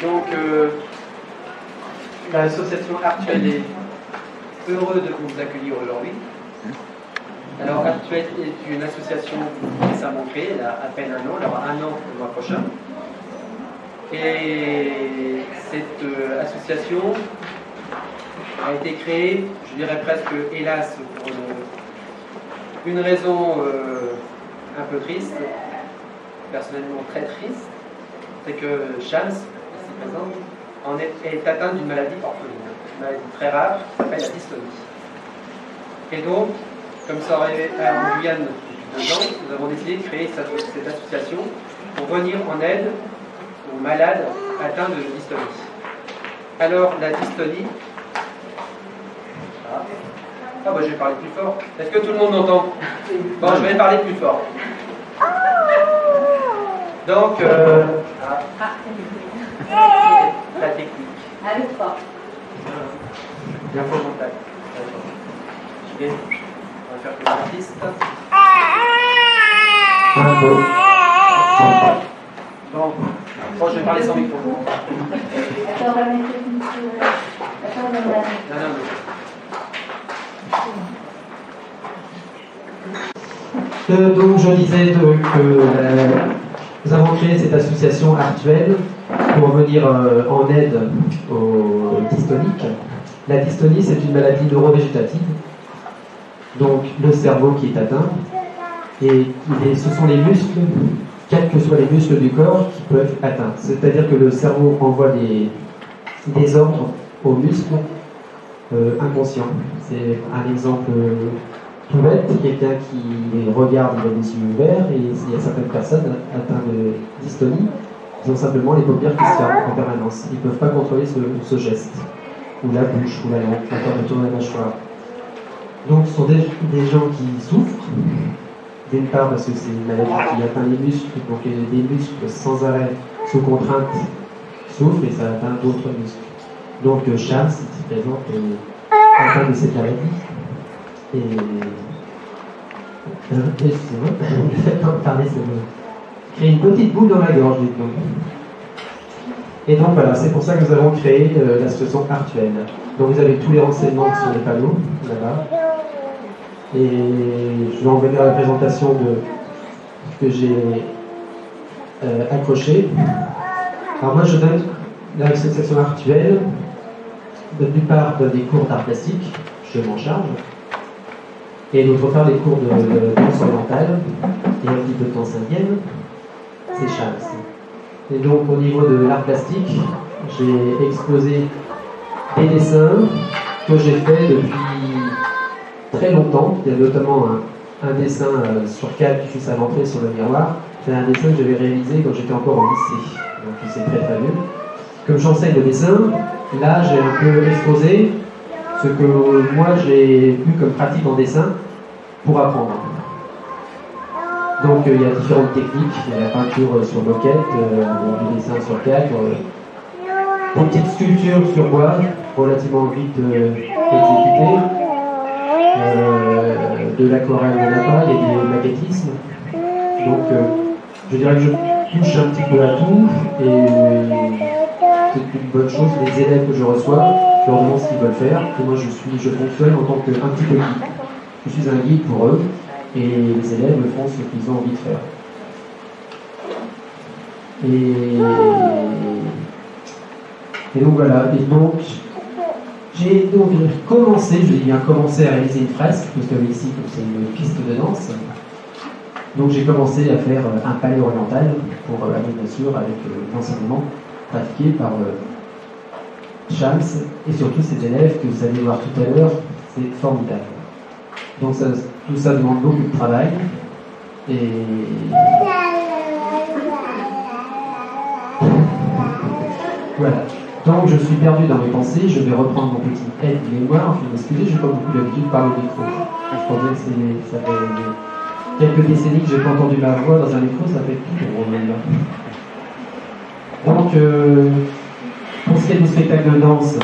Donc, l'association Artuel est heureuse de vous accueillir aujourd'hui. Alors, Artuel est une association récemment créée, elle a à peine un an, elle aura un an le mois prochain. Et cette association a été créée, je dirais presque hélas, pour une raison un peu triste, personnellement très triste, c'est que Shams, ici présente, est atteinte d'une maladie orpheline, une maladie très rare qui s'appelle la dystonie. Et donc, comme ça arrivait en Guyane depuis 2 ans, nous avons décidé de créer cette association pour venir en aide aux malades atteints de dystonie. Alors, la dystonie... Ah bah je vais parler plus fort. Est-ce que tout le monde m'entend? Bon, je vais parler plus fort. Donc, la technique. Avec quoi? Bien faux contact. On va faire comme l'artiste. Bon, je vais parler sans micro. Attends, on va mettre une petite... Attends, on va mettre... Non. Donc je disais que nous avons créé cette association Artuel pour venir en aide aux dystoniques. La dystonie, c'est une maladie neurovégétative, donc le cerveau qui est atteint, et ce sont les muscles, quels que soient les muscles du corps, qui peuvent être atteints. C'est-à-dire que le cerveau envoie des ordres aux muscles inconscients. C'est un exemple tout bête, quelqu'un qui regarde, il a les yeux ouverts, et il y a certaines personnes atteintes de dystonie, qui ont simplement les paupières qui se ferment en permanence. Ils ne peuvent pas contrôler ce geste, ou la bouche, ou la langue, la peur de tourner la mâchoire. Donc ce sont des gens qui souffrent, d'une part parce que c'est une maladie qui atteint les muscles, donc des muscles sans arrêt, sous contrainte, souffrent, et ça atteint d'autres muscles. Donc Shams, ici présent, est atteint de cette maladie. Et excusez-moi, parler, ça me crée une petite boule dans la gorge, dites-donc. Et donc voilà, c'est pour ça que nous avons créé l'association Artuel. Donc vous avez tous les renseignements sur les panneaux, là-bas. Et je vais en venir à la présentation que j'ai accrochée. Alors moi je donne l'association Artuel, d'une part des cours d'art plastique, je m'en charge. Et d'autre part, les cours de danse orientale et un petit peu de danse indienne, c'est Shams. Et donc, au niveau de l'art plastique, j'ai exposé des dessins que j'ai faits depuis très longtemps. Il y a notamment un dessin sur cadre juste à l'entrée sur le miroir. C'est un dessin que j'avais réalisé quand j'étais encore au lycée. Donc, c'est très fabuleux. Comme j'enseigne le dessin, là, j'ai un peu exposé ce que moi j'ai eu comme pratique en dessin pour apprendre. Donc il y a différentes techniques, il y a la peinture sur moquette, du dessin sur cadre, une petite sculpture sur bois, relativement vite exécutée, de l'aquarelle de la paille et du maquettisme. Donc je dirais que je touche un petit peu à tout, et c'est une bonne chose. Les élèves que je reçois, je leur demande ce qu'ils veulent faire, et moi je fonctionne en tant qu'un petit peu guide. Je suis un guide pour eux, et les élèves me font ce qu'ils ont envie de faire. Et donc voilà, et donc j'ai donc commencé, je dis bien commencé à réaliser une fresque, parce que ici c'est une piste de danse. Donc j'ai commencé à faire un palais oriental pour aller bien sûr avec l'enseignement pratiqué par Shams et surtout ses élèves que vous allez voir tout à l'heure, c'est formidable. Donc tout ça demande beaucoup de travail et voilà. Donc je suis perdu dans mes pensées, je vais reprendre mon petit aide-mémoire, je vais m'excuser, je n'ai pas beaucoup l'habitude de parler au micro. Je pense que ça fait quelques décennies que je n'ai pas entendu ma voix dans un micro, ça fait tout drôle. Donc pour ce qui est du spectacle de danse,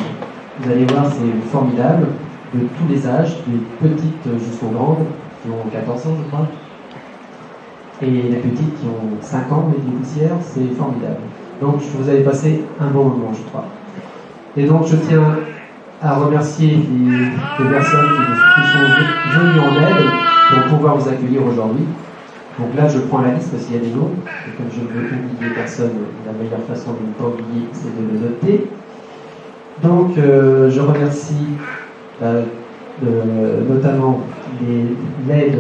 vous allez voir, c'est formidable, de tous les âges, des petites jusqu'aux grandes, qui ont 14 ans je crois, et les petites qui ont 5 ans, mais des poussières, c'est formidable. Donc vous avez passé un bon moment, je crois. Et donc je tiens à remercier les personnes qui sont venues en aide pour pouvoir vous accueillir aujourd'hui. Donc là, je prends la liste parce qu'il y a des noms. Et comme je ne veux oublier personne, la meilleure façon de ne pas oublier, c'est de le noter. Donc, je remercie notamment l'aide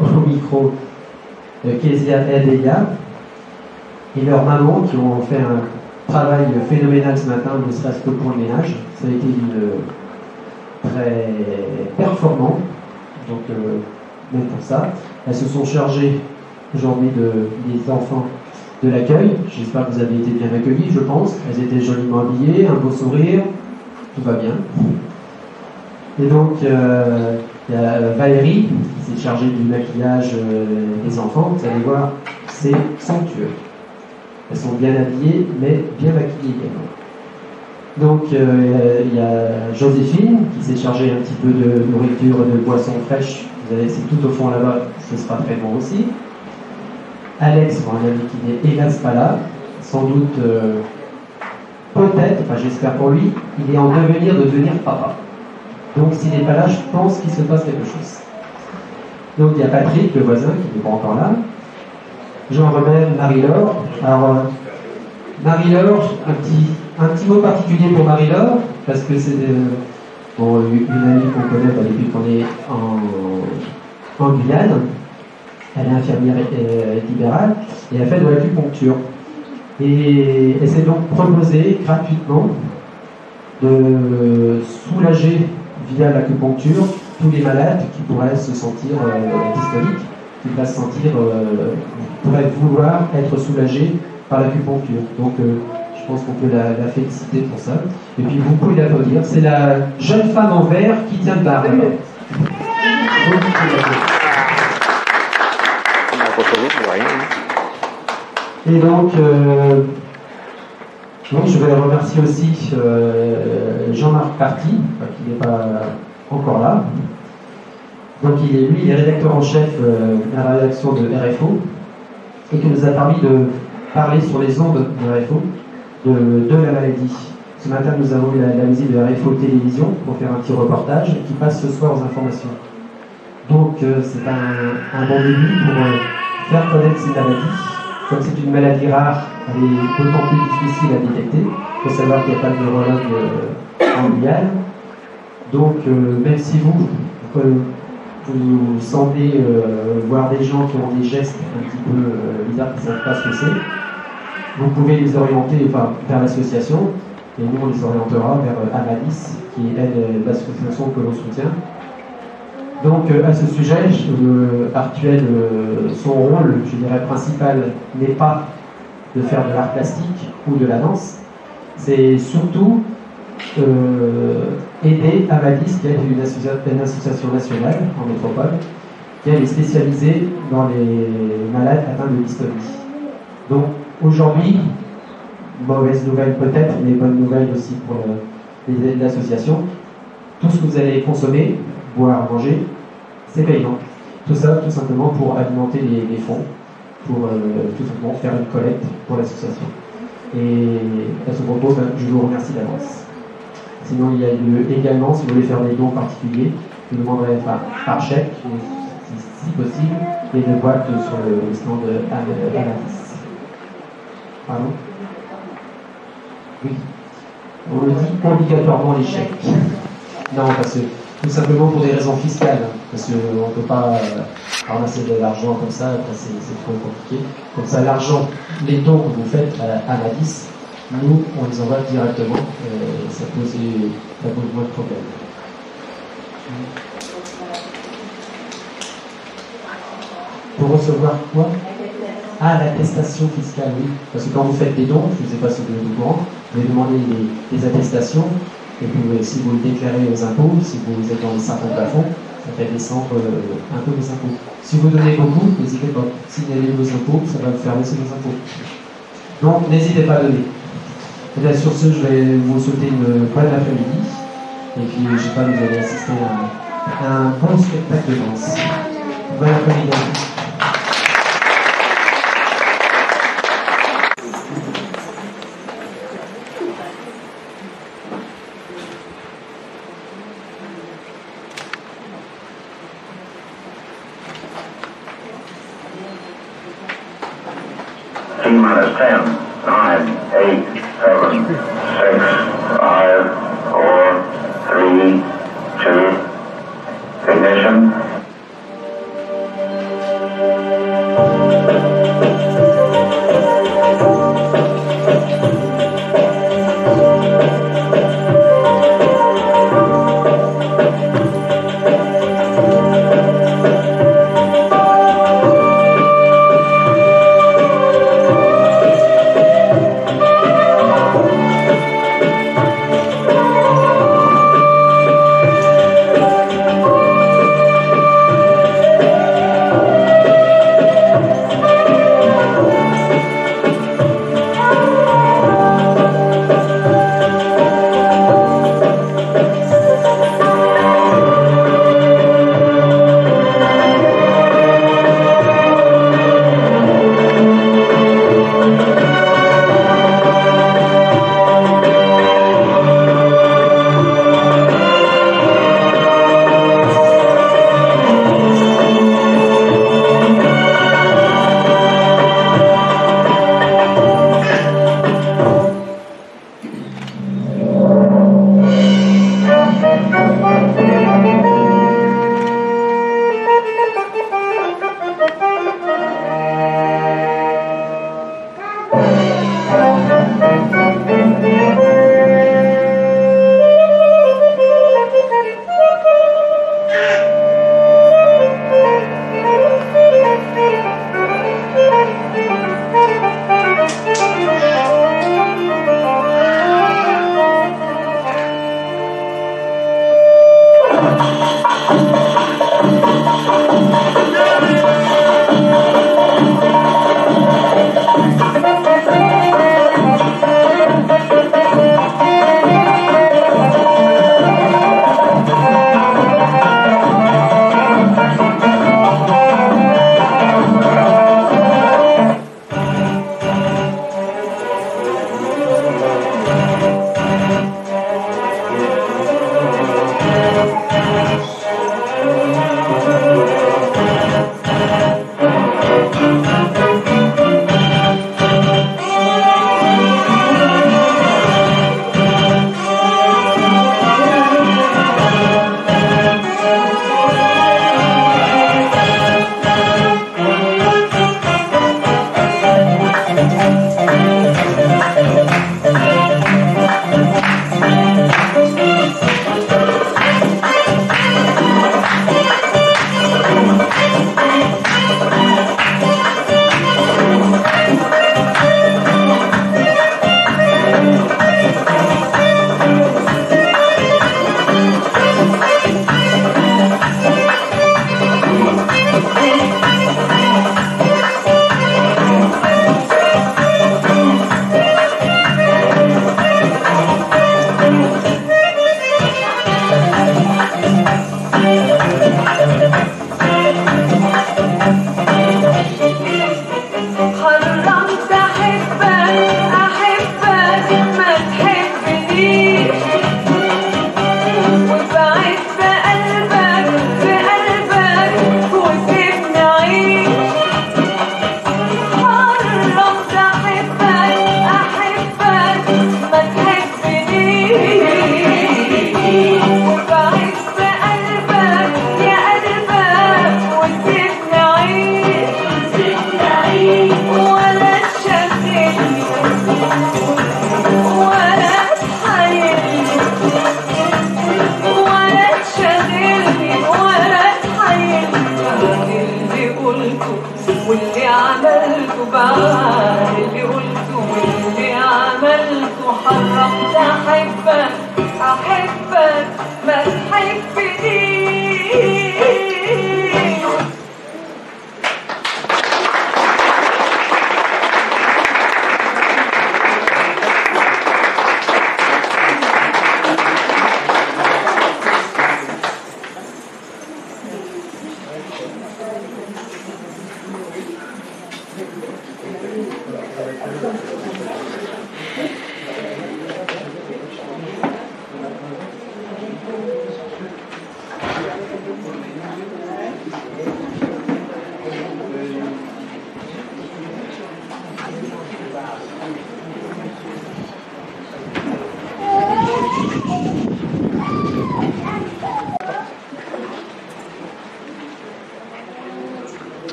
au micro Kezia et Elia et leur maman qui ont fait un travail phénoménal ce matin, ne serait-ce que pour le ménage. Ça a été très performant. Donc, même pour ça. Elles se sont chargées aujourd'hui des enfants de l'accueil. J'espère que vous avez été bien accueillis, je pense. Elles étaient joliment habillées, un beau sourire, tout va bien. Et donc, il y a Valérie qui s'est chargée du maquillage des enfants. Vous allez voir, c'est somptueux. Elles sont bien habillées, mais bien maquillées également. Donc, il y a Joséphine qui s'est chargée un petit peu de nourriture et de boissons fraîches. Vous allez, c'est tout au fond là-bas, ce sera très bon aussi. Alex, mon ami qui n'est hélas pas là, sans doute, peut-être, enfin j'espère pour lui, il est en devenir de devenir papa. Donc s'il n'est pas là, je pense qu'il se passe quelque chose. Donc il y a Patrick, le voisin, qui n'est pas encore là. Jean Rebelle, Marie-Laure. Alors, Marie-Laure, un petit mot particulier pour Marie-Laure, parce que c'est une amie qu'on connaît depuis qu'on est en Guyane. Elle est infirmière libérale et elle fait de l'acupuncture. Et elle s'est donc proposée gratuitement de soulager via l'acupuncture tous les malades qui pourraient se sentir dystoniques, qui pourraient vouloir être soulagés par l'acupuncture. Donc je pense qu'on peut la féliciter pour ça. Et puis vous pouvez l'applaudir. C'est la jeune femme en vert qui tient le bar. Et donc, je vais remercier aussi Jean-Marc Party, qui n'est pas encore là. Donc il est rédacteur en chef de la rédaction de RFO et qui nous a permis de parler sur les ondes de RFO de la maladie. Ce matin, nous avons eu la visite de RFO Télévision pour faire un petit reportage qui passe ce soir aux informations. Donc c'est un bon début pour faire connaître ces maladies. Comme c'est une maladie rare, elle est d'autant plus difficile à détecter. Il faut savoir qu'il n'y a pas de neurologue en Guyane. Donc même si vous semblez voir des gens qui ont des gestes un petit peu bizarres, qui ne savent pas ce que c'est, vous pouvez les orienter vers l'association, et nous on les orientera vers Amadis, qui est elle l'association que l'on soutient. Donc à ce sujet, Artuel, son rôle, je dirais, principal n'est pas de faire de l'art plastique ou de la danse, c'est surtout aider Amadis, qui est une association nationale en métropole, qui est spécialisée dans les malades atteints de dystonie. Donc aujourd'hui, mauvaise nouvelle peut-être, mais bonne nouvelle aussi pour l'association, tout ce que vous allez consommer, boire, manger, c'est payant. Tout ça, tout simplement pour alimenter les fonds, pour tout simplement faire une collecte pour l'association. Et à ce propos, je vous remercie d'avance. Sinon, il y a également, si vous voulez faire des dons particuliers, je vous demanderai par chèque, si possible, et une boîte sur le stand Amadis. Pardon ? Oui. On le dit obligatoirement les chèques. Non, parce que tout simplement pour des raisons fiscales, parce qu'on ne peut pas ramasser de l'argent comme ça, après c'est trop compliqué. Comme ça, l'argent, les dons que vous faites à Amadis, nous, on les envoie directement, ça pose moins de problèmes. Pour recevoir quoi ? Ah, l'attestation fiscale, oui. Parce que quand vous faites des dons, je ne sais pas si vous êtes au courant, vous devez demander des attestations. Et puis, si vous le déclarez aux impôts, si vous êtes dans les 50 plafonds, ça fait descendre un peu les impôts. Si vous donnez beaucoup, n'hésitez pas. Signalez vos impôts, ça va vous faire baisser vos impôts. Donc, n'hésitez pas à donner. Et bien, sur ce, je vais vous souhaiter une bonne après-midi. Et puis, je sais pas, vous allez assister à un bon spectacle de danse. Bon après-midi. minus 10, 9, 8, 7, 6, 5, 4, 3, 2, ignition.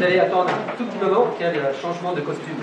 Vous allez attendre un tout petit moment qu'il y ait un changement de costume.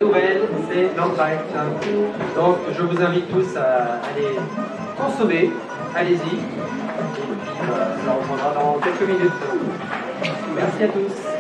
Nouvelle, c'est l'entracte. Donc je vous invite tous à aller consommer, allez-y, et puis ça reprendra dans quelques minutes. Merci à tous.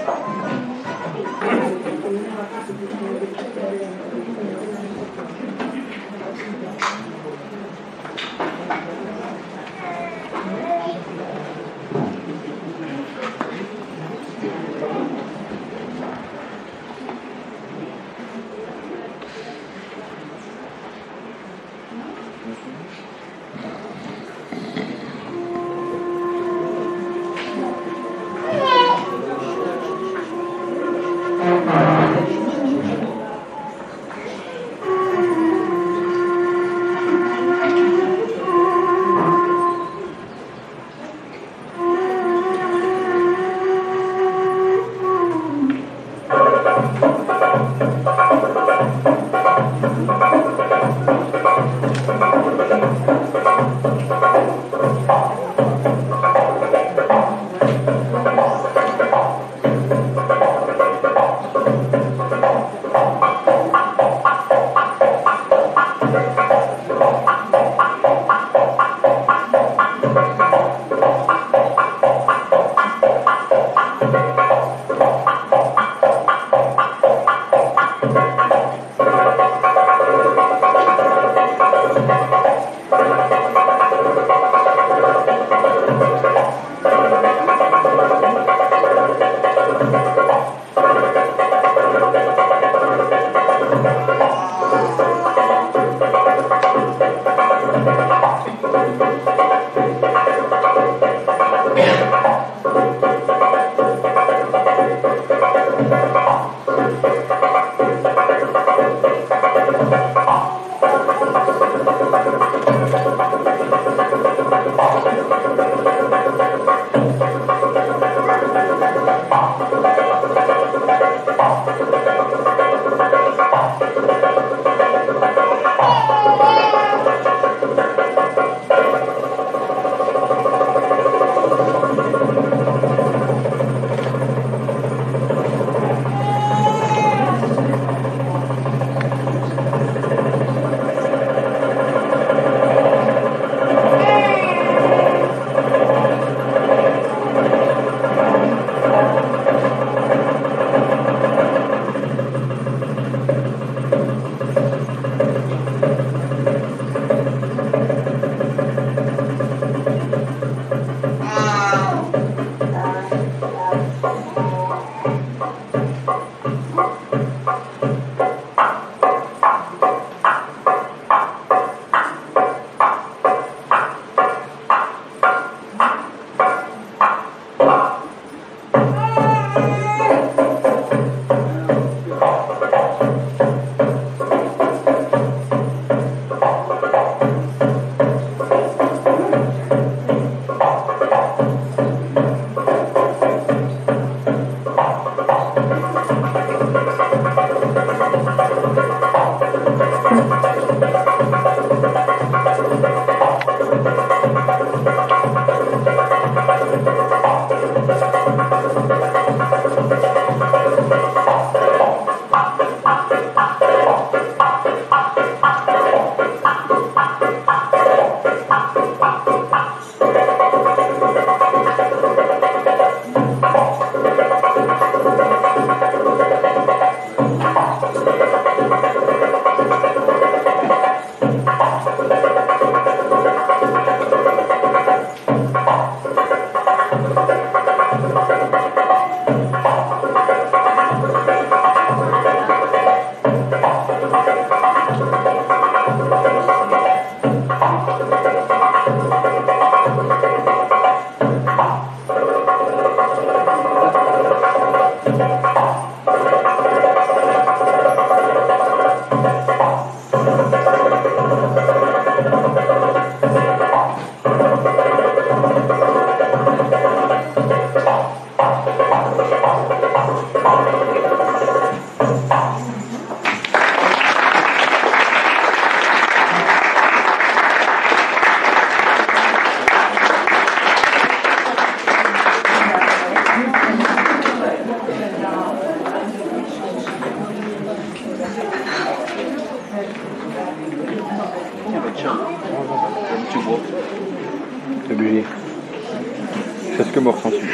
presque mort sans suite.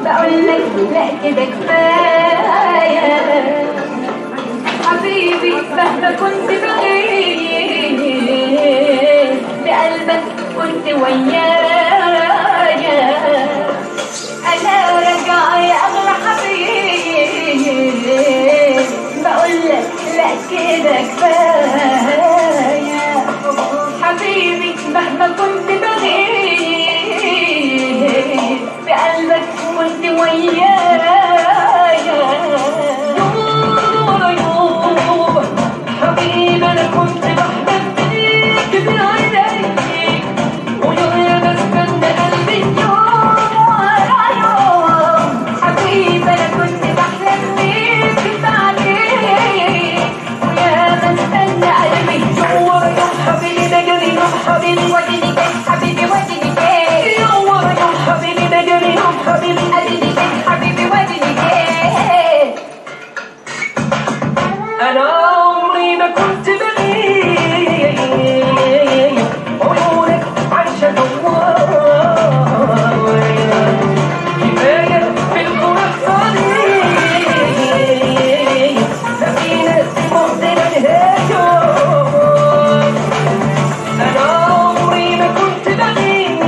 بقول لك لا كده كفايه حبيبي مهما كنت بعيد بقلبك كنت ويايا انا راجعه يا اغلى حبيبي بقول لك لا كده كفايه حبيبي مهما كنت بعيد بقلبك كنت ويايا يوم حبيبي انا كنت بحلم بيك بعينيك ويوم بستنى قلبي يوم ورا يوم حبيبي انا كنت بحلم بيك بعينيك ويوم بستنى قلبي يوم ورا يوم حبيبي بجري يوم حبيبي وديني جاي حبيبي وديني جاي يوم ورا يوم حبيبي بجري يوم حبيبي اديني جاي حبيبي وديني جاي انا عمري ما كنت بعيد عيونك عايشه جوايا كفايه في الفرح صديق سفينه مهدنا نهايه انا عمري ما كنت بعيد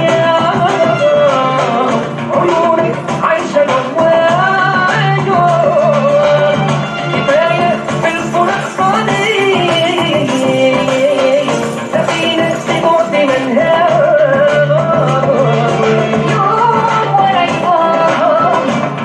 عيونك عايشه جوايا كفايه في الفرح صديق سفينه مهدنا نهايه يوم ورا يوم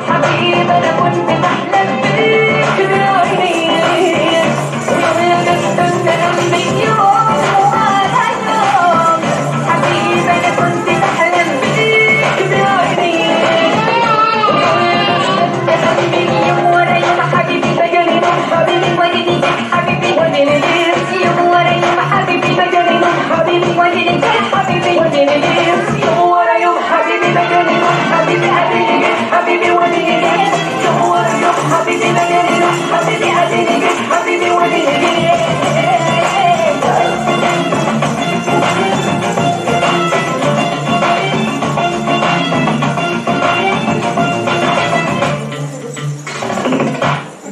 حبيبي انا كنت بحلم بيك بعينيك ويوم بستنى قلبي يوم ورا يوم حبيبي انا كنت بحلم بيك بعينيك ويوم بستنى قلبي يوم ورا يوم حبيبي بجري يوم حبيبي وديني جاي حبيبي وديني جاي يوم ورا يوم حبيبي بجري يوم حبيبي وديني جاي حبيبي وديني جاي يوم ورا يوم حبيبي بجري يوم حبيبي اديني جاي حبيبي وديني جاي يوم ورا يوم حبيبي بجري يوم حبيبي اديني جاي حبيبي وديني جاي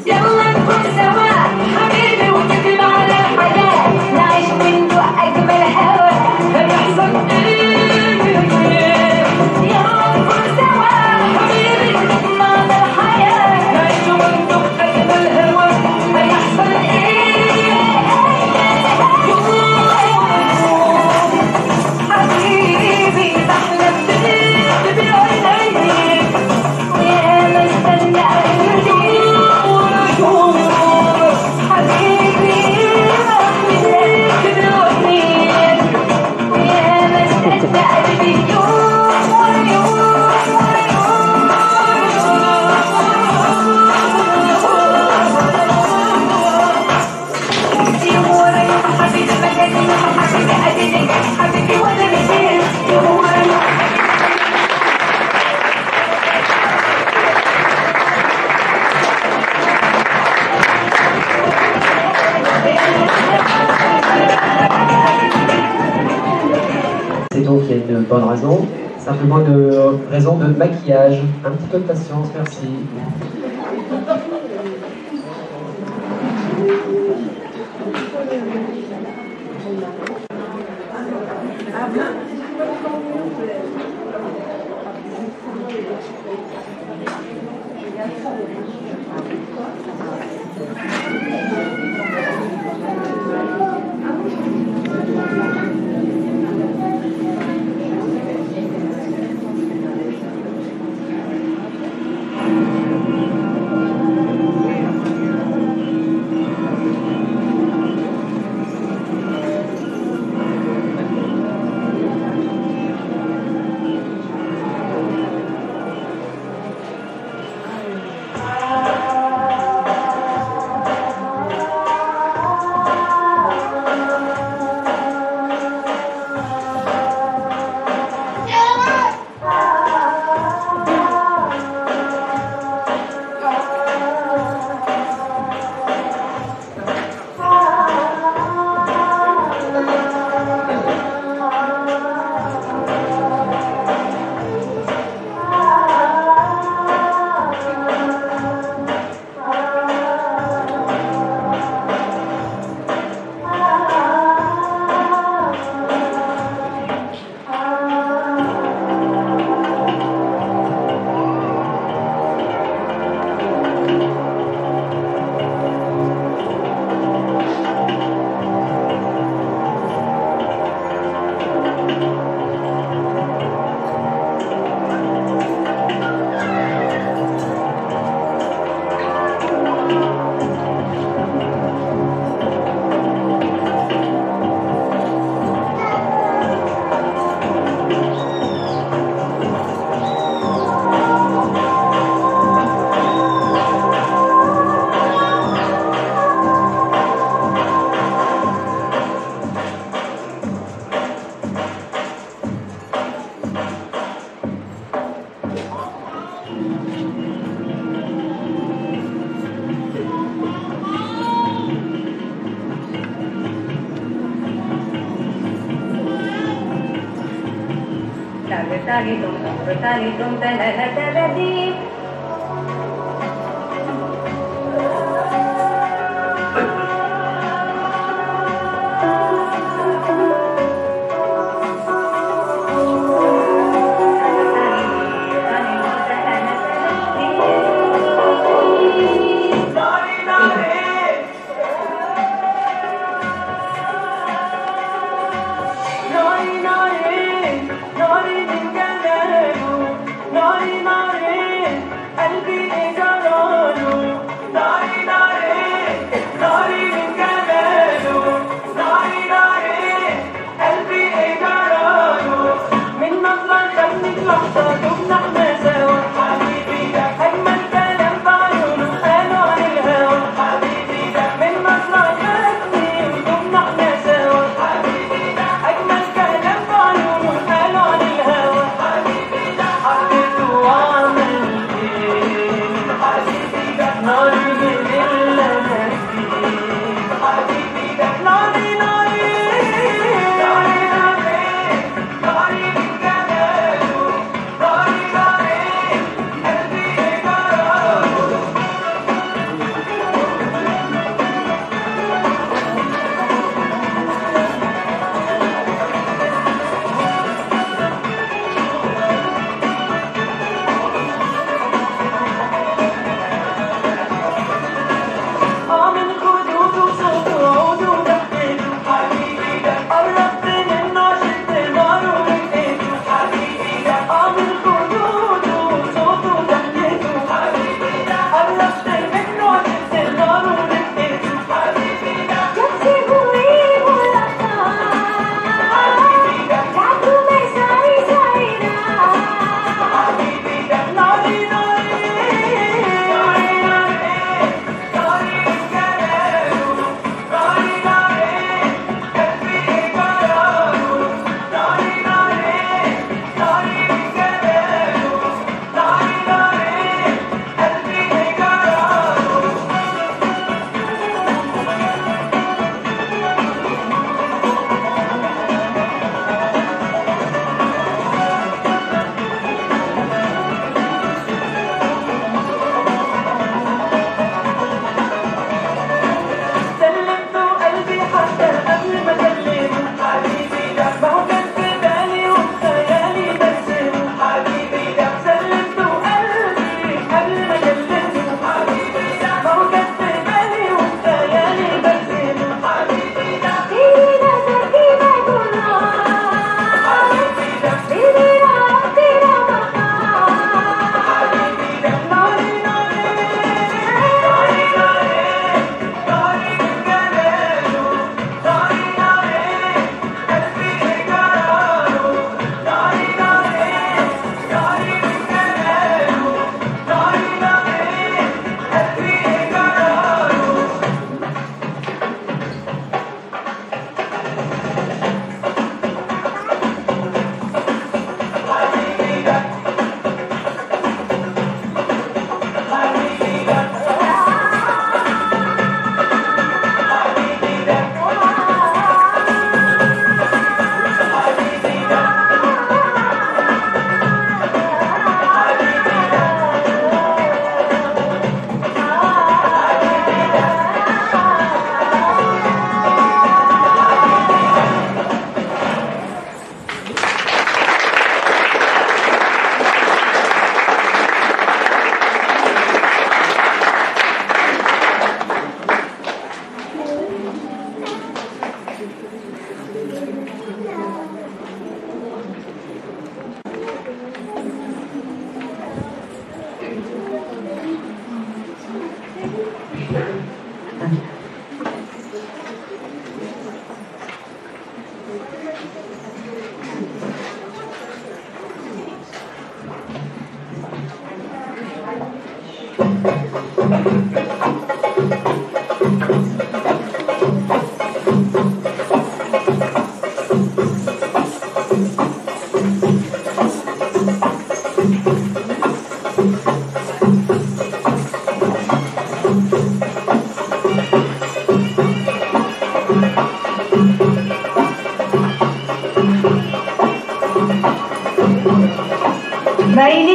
يلا نكون سوا حبيبي ونكتب على الحياة نعيش ونذوق أجمل هوا هيحصل إيه يلا نكون سوا حبيبي معنا الحياة نعيش ونذوق أجمل هوا هيحصل إيه حبيبي بحلم بيك بعينيك ويا مستنى قلبي حبيبي بحلم بيك بعينيك ويا مستنى قلبي يوم ورا يوم ورا يوم ورا يوم حبيبي بجري يوم حبيبي اديني جاي حبيبي وديني جاي يوم ورا يوم C'est donc il y a une bonne raison, simplement une raison de maquillage. Un petit peu de patience, merci. Nari nari, nari din galayo, nari nari.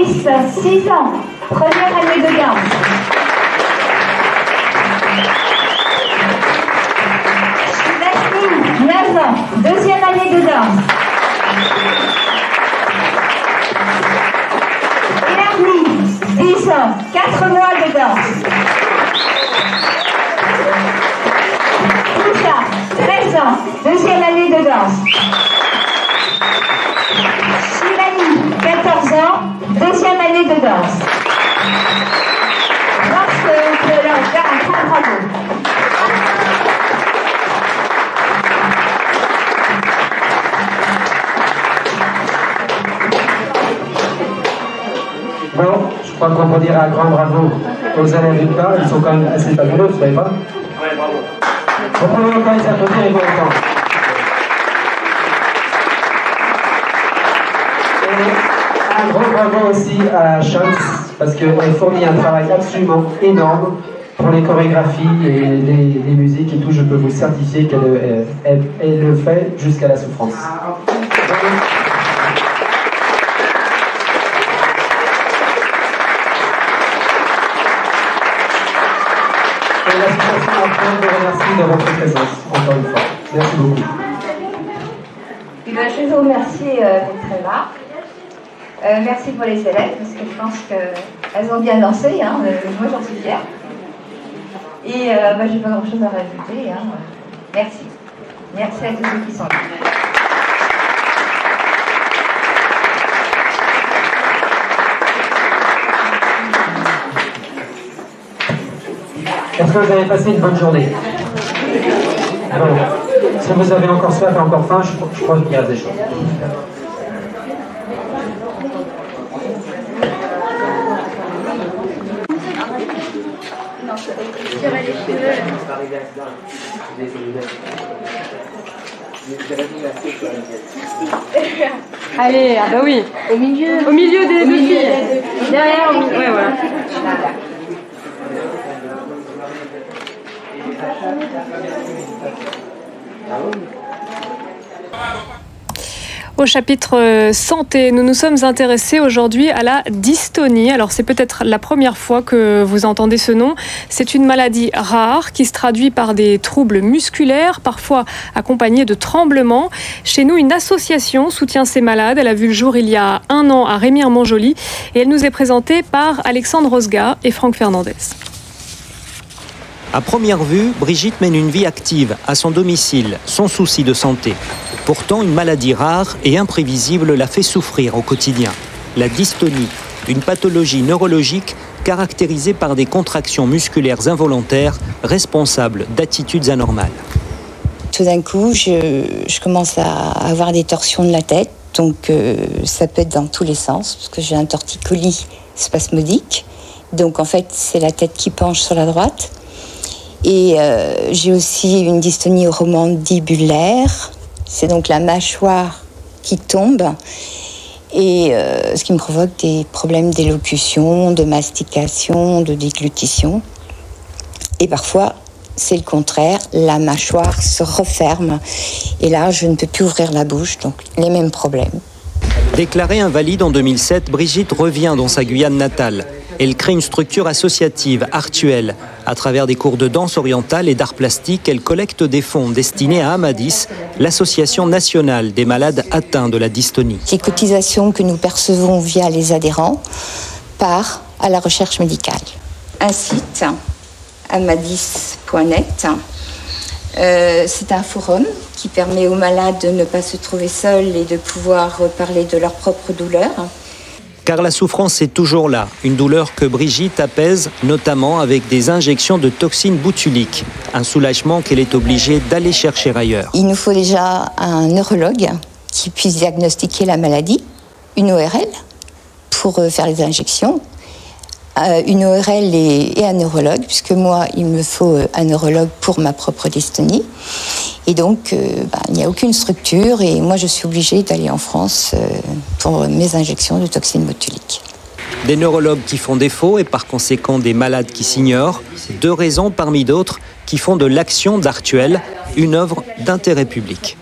6 ans, première année de danse. Shivani, 9 ans, deuxième année de danse. Ernie, 10 ans, 4 mois de danse. Toucha, 13 ans, deuxième année de danse. Shivani, 14 ans, deuxième année de danse. Je pense qu'on peut leur faire un grand bravo. Bon, je crois qu'on peut dire un grand bravo aux élèves du cas, ils sont quand même assez fabuleux, vous savez pas? Ouais, bravo. On peut encore les applaudir et vous entendre. Et un gros bravo aussi à Chance, parce qu'elle fournit un travail absolument énorme pour les chorégraphies et les musiques et tout. Je peux vous certifier qu'elle elle le fait jusqu'à la souffrance. Et l'association Artwell vous remercie de votre présence, encore une fois. Merci beaucoup. Eh bien, je vous remercie d'être là. Merci pour les élèves, parce que je pense qu'elles ont bien dansé, hein, moi j'en suis fière. Et je n'ai pas grand chose à rajouter. Hein. Merci. Merci à tous ceux qui sont là. Est-ce que vous avez passé une bonne journée? Bon. Si vous avez encore soif et encore faim, je crois qu'il y a des choses. Allez, ah bah oui. Au milieu des deux filles. Derrière, ouais, voilà. Au chapitre santé, nous nous sommes intéressés aujourd'hui à la dystonie. Alors c'est peut-être la première fois que vous entendez ce nom. C'est une maladie rare qui se traduit par des troubles musculaires, parfois accompagnés de tremblements. Chez nous, une association soutient ces malades. Elle a vu le jour il y a 1 an à Remire-Montjoly et elle nous est présentée par Alexandre Rosga et Franck Fernandez. À première vue, Brigitte mène une vie active à son domicile, sans souci de santé. Pourtant, une maladie rare et imprévisible la fait souffrir au quotidien. La dystonie, une pathologie neurologique caractérisée par des contractions musculaires involontaires responsables d'attitudes anormales. Tout d'un coup, je commence à avoir des torsions de la tête, donc ça peut être dans tous les sens, parce que j'ai un torticolis spasmodique. Donc en fait, c'est la tête qui penche sur la droite. Et j'ai aussi une dystonie oromandibulaire. C'est donc la mâchoire qui tombe et ce qui me provoque des problèmes d'élocution, de mastication, de déglutition. Et parfois, c'est le contraire, la mâchoire se referme et là, je ne peux plus ouvrir la bouche, donc les mêmes problèmes. Déclarée invalide en 2007, Brigitte revient dans sa Guyane natale. Elle crée une structure associative, Artwell. À travers des cours de danse orientale et d'art plastique, elle collecte des fonds destinés à Amadis, l'association nationale des malades atteints de la dystonie. Les cotisations que nous percevons via les adhérents partent à la recherche médicale. Un site, amadis.net, c'est un forum qui permet aux malades de ne pas se trouver seuls et de pouvoir parler de leurs propres douleurs. Car la souffrance est toujours là, une douleur que Brigitte apaise, notamment avec des injections de toxines botuliques, un soulagement qu'elle est obligée d'aller chercher ailleurs. Il nous faut déjà un neurologue qui puisse diagnostiquer la maladie, une ORL pour faire les injections, une ORL et un neurologue, puisque moi, il me faut un neurologue pour ma propre dystonie. Et donc, il n'y a aucune structure et moi, je suis obligée d'aller en France pour mes injections de toxines botuliques. Des neurologues qui font défaut et par conséquent des malades qui s'ignorent. 2 raisons parmi d'autres qui font de l'action d'Artwell une œuvre d'intérêt public.